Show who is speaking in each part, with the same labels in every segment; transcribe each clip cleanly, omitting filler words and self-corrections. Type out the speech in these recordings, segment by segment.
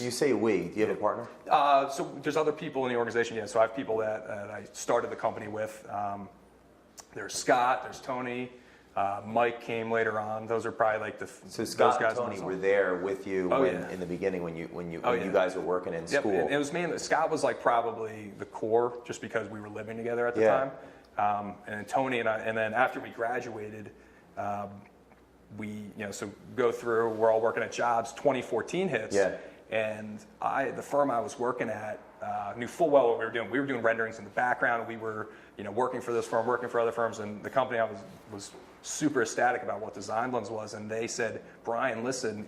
Speaker 1: You say we. Do you have a partner?
Speaker 2: So there's other people in the organization. Yeah, so I have people that I started the company with. There's Scott, there's Tony, Mike came later on. Those are probably like the
Speaker 1: So Scott
Speaker 2: those guys
Speaker 1: and Tony were there with you in the beginning when you guys were working in school.
Speaker 2: Yep. It was mainly Scott was like probably the core, just because we were living together at the time. And then Tony and I, and then after we graduated, we so go through. We're all working at jobs. 2014 hits. Yeah. And the firm I was working at knew full well what we were doing. We were doing renderings in the background. We were, working for this firm, working for other firms, and the company I was super ecstatic about what Designblendz was. And they said, Brian, listen,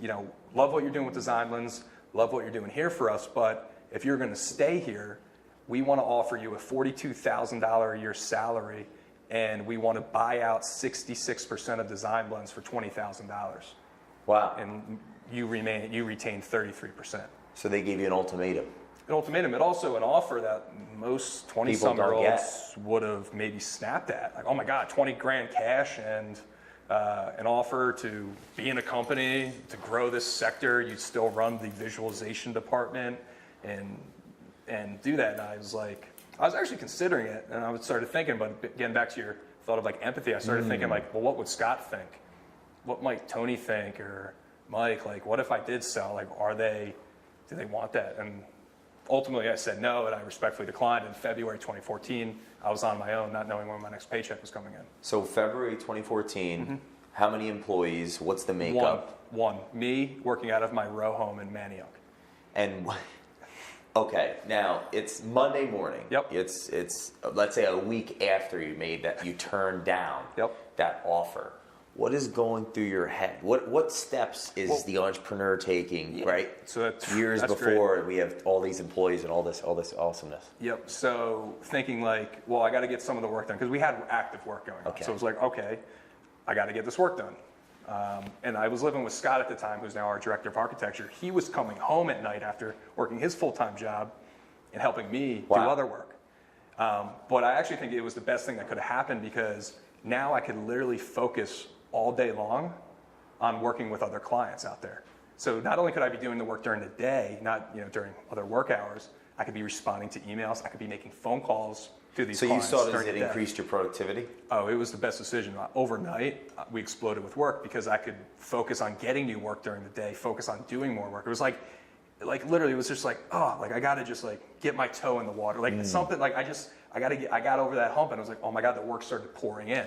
Speaker 2: love what you're doing with Designblendz, love what you're doing here for us, but if you're going to stay here, we want to offer you a $42,000 a year salary, and we want to buy out 66% of Designblendz for $20,000.
Speaker 1: Wow.
Speaker 2: And you retain 33%.
Speaker 1: So they gave you an ultimatum.
Speaker 2: An ultimatum, but also an offer that most 20-some-year-olds would have maybe snapped at. Like, oh my God, 20 grand cash and an offer to be in a company, to grow this sector. You'd still run the visualization department and do that. And I was actually considering it, and I started thinking, but getting back to your thought of like empathy, I started thinking like, well, what would Scott think? What might Tony think, or Mike? Like, what if I did sell? Like, do they want that? And ultimately I said no, and I respectfully declined. In February 2014, I was on my own, not knowing when my next paycheck was coming in.
Speaker 1: So February 2014, how many employees? What's the makeup?
Speaker 2: One. Me, working out of my row home in Manayunk.
Speaker 1: And okay, now it's Monday morning.
Speaker 2: Yep.
Speaker 1: It's let's say a week after you turned down that offer. What is going through your head? What steps is the entrepreneur taking, right?
Speaker 2: So that's
Speaker 1: years before great. We have all these employees and all this awesomeness.
Speaker 2: Yep. So thinking like, well, I got to get some of the work done, because we had active work going on. So it was like, okay, I got to get this work done. And I was living with Scott at the time, who's now our director of architecture. He was coming home at night after working his full-time job and helping me do other work. But I actually think it was the best thing that could have happened, because now I could literally focus all day long on working with other clients out there. So not only could I be doing the work during the day, not during other work hours, I could be responding to emails, I could be making phone calls to these clients.
Speaker 1: So you saw it increased your productivity?
Speaker 2: Oh, it was the best decision. Overnight, we exploded with work, because I could focus on getting new work during the day, focus on doing more work. It was like literally, it was just like, I got to just like get my toe in the water. Like something like I got over that hump, and I was like, oh my God, the work started pouring in.